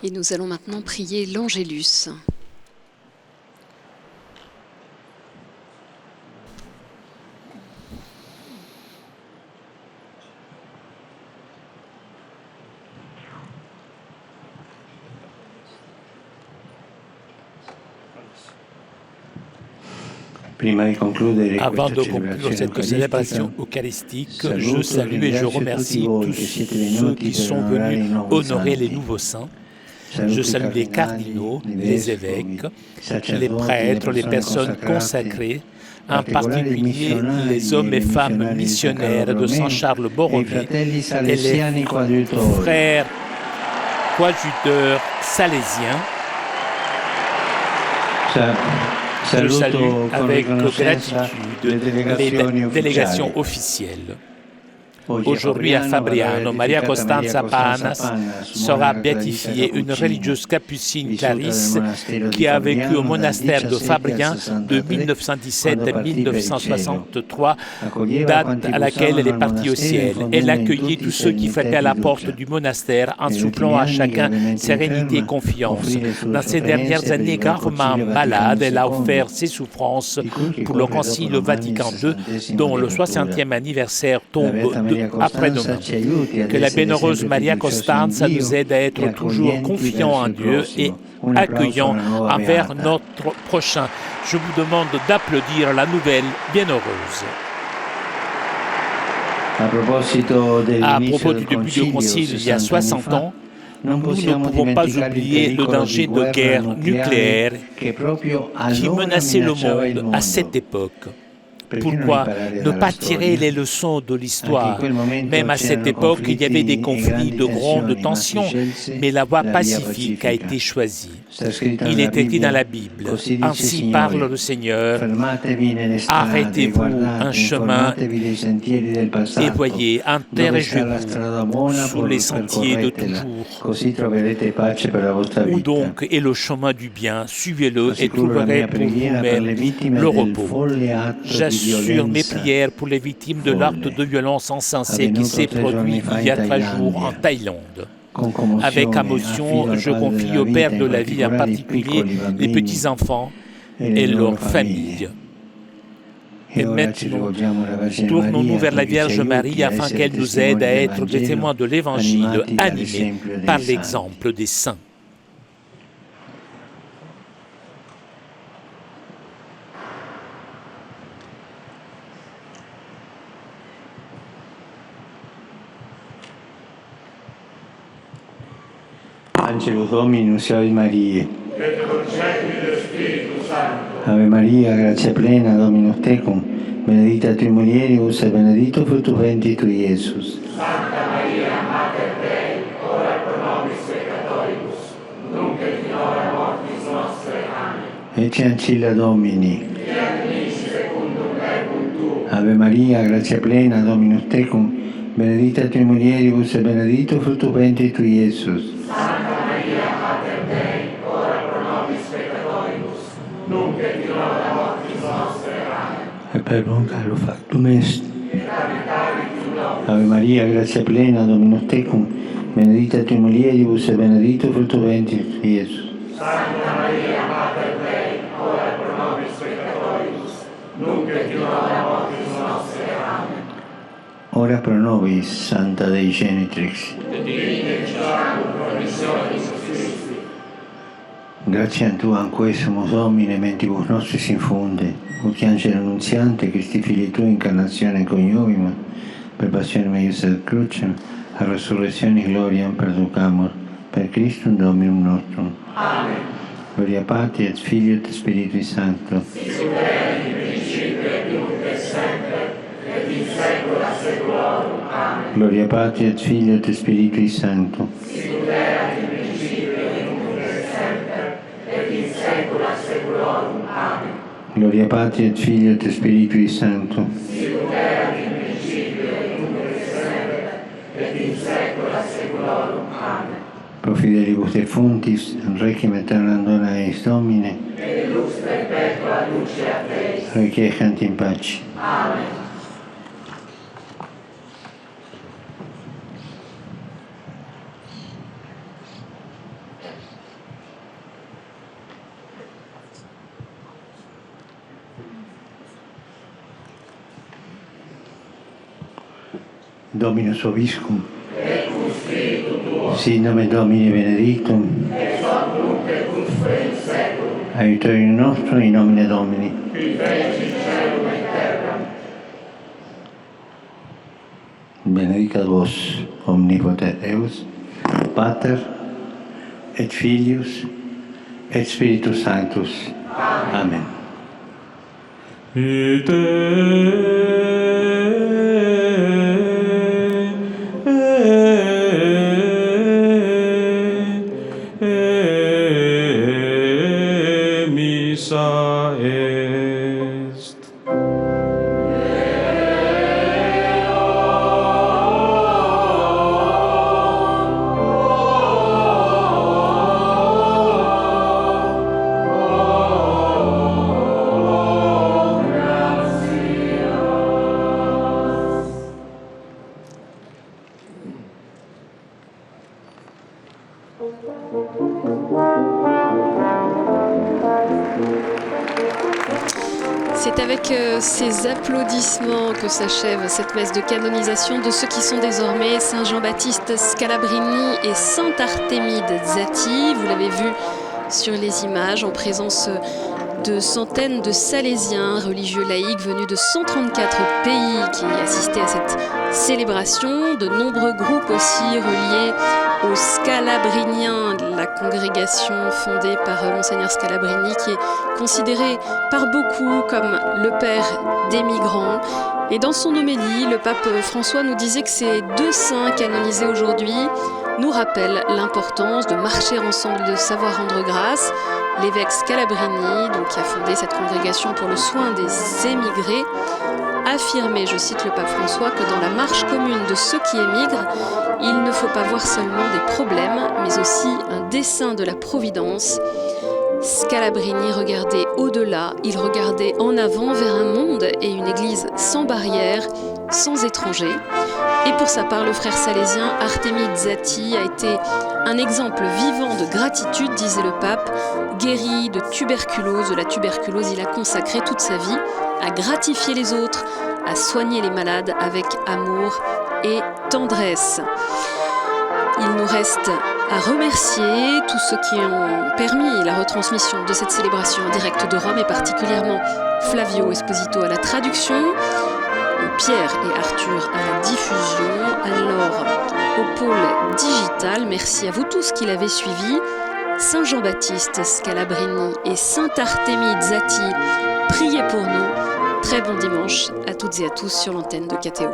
Et nous allons maintenant prier l'Angélus. Avant de conclure cette célébration eucharistique, je salue et je remercie tous ceux qui sont venus honorer les nouveaux saints. Je salue les cardinaux, les évêques, les prêtres, les personnes consacrées, en particulier les hommes et femmes missionnaires de Saint Charles Borromée et les frères coadjuteurs salésiens. Je salue avec gratitude les délégations officielles. Aujourd'hui à Fabriano, Maria Costanza Panas sera béatifiée, une religieuse capucine clarisse qui a vécu au monastère de Fabriano de 1917 à 1963, date à laquelle elle est partie au ciel. Elle accueillit tous ceux qui frappent à la porte du monastère en souplant à chacun sérénité et confiance. Dans ces dernières années gravement malade, elle a offert ses souffrances pour le Concile Vatican II, dont le 60e anniversaire tombe après-demain. Que la bienheureuse Maria Costanza nous aide à être toujours confiants en Dieu et accueillants envers notre prochain. Je vous demande d'applaudir la nouvelle bienheureuse. À propos du début du concile il y a 60 ans, nous ne pouvons pas oublier le danger de guerre nucléaire qui menaçait le monde à cette époque. Pourquoi ne pas tirer les leçons de l'histoire? Même à cette époque, il y avait des conflits de grande tension, mais la voie pacifique a été choisie. Il est écrit dans la Bible, « Ainsi parle le Seigneur, arrêtez-vous un chemin et voyez, interrogez-vous sur les sentiers de toujours. Où donc est le chemin du bien? Suivez-le et trouverez pour vous-même le repos. » J'assure mes prières pour les victimes de l'acte de violence insensé qui s'est produit il y a 3 jours en Thaïlande. Avec émotion, je confie au Père de la vie, en particulier les petits-enfants et leurs familles. Et maintenant, tournons-nous vers la Vierge Marie afin qu'elle nous aide à être des témoins de l'Évangile, animés par l'exemple des saints. Angelus Dominus, Ave Maria. Ave Maria, gratia plena, Dominus tecum, benedicta tui mulieribus et benedictus fructus ventris tui, Iesus. Santa Maria, Mater Dei, ora pro nobis peccatoribus, nunc et in hora mortis nostre. Amen. Ecce ancilla Domini. Fiat mi secundum verbum tuum. Ave Maria, gratia plena, Dominus tecum, benedicta tui mulieribus et benedictus fructus ventris tui, Iesus. Santa Maria, Mater Dei, ora pro nobis peccatoribus, nunc et in hora mortis nostre. Amen. E per voncalo factum est. Et habitavit in nobis. Ave Maria, gratia plena, Dominus tecum, benedicta tui mulieribus et benedictus fructus ventris tui, Iesus. Santa Maria, Mater Dei, ora pro nobis peccatoribus, nunc et in hora mortis nostre. Amen. Ora pro nobis, Santa Dei Genitrix. Grazie a Tua, quesumus Domine, mentibus nostris infunde, ut angelo annunziante, Christi Filii Tui, incarnazione coniovima, per passione meius et crucem, a resurrezione gloriam perducamur, per Christum Dominum nostrum. Amen. Gloria Patri et Filii et Spiritui Sancto. Sicut erat in principio et nunc et semper, et in saecula saeculorum. Amen. Gloria Patri et Filii et Spiritui Sancto. Sicut erat in principio et nunc et semper, et in saecula saeculorum. Amen. Gloria Patri et Filii et Spiritui Sancto. Sicut erat in principio et nunc et semper, et in saecula saeculorum. Amen. Pro fidelibus defunctis, requiem aeternam dona eis Domine, Et de lux perpetua luce a Deis. requiescant in pace. Amen. Dominus Vobiscum, sit nomen Domini benedictum, aiutorium nostrum in nomine Domini. Benedicat vos omnipotent Deus, Pater et Filius et Spiritus Sanctus. Amen. Missa est. C'est avec ces applaudissements que s'achève cette messe de canonisation de ceux qui sont désormais Saint Jean-Baptiste Scalabrini et Sainte Artémide Zatti. Vous l'avez vu sur les images, en présence de centaines de Salésiens, religieux laïcs venus de 134 pays qui assistaient à cette célébration. De nombreux groupes aussi reliés aux Scalabriniens, la congrégation fondée par Monseigneur Scalabrini, qui est considéré par beaucoup comme le père des migrants. Et dans son homélie, le pape François nous disait que ces deux saints canonisés aujourd'hui nous rappellent l'importance de marcher ensemble, de savoir rendre grâce. L'évêque Scalabrini, donc, qui a fondé cette congrégation pour le soin des émigrés, affirmait, je cite le pape François, que dans la marche commune de ceux qui émigrent, il ne faut pas voir seulement des problèmes, mais aussi un dessein de la providence. Scalabrini regardait au-delà, il regardait en avant vers un monde et une église sans barrières, sans étrangers. Et pour sa part, le frère salésien Artémide Zatti a été un exemple vivant de gratitude, disait le pape. Guéri de tuberculose, il a consacré toute sa vie à gratifier les autres, à soigner les malades avec amour et tendresse. Il nous reste à remercier tous ceux qui ont permis la retransmission de cette célébration en direct de Rome, et particulièrement Flavio Esposito à la traduction, Pierre et Arthur à la diffusion, alors au pôle digital. Merci à vous tous qui l'avez suivi. Saint Jean-Baptiste Scalabrini et Sainte Artémide Zatti, priez pour nous. Très bon dimanche à toutes et à tous sur l'antenne de KTO.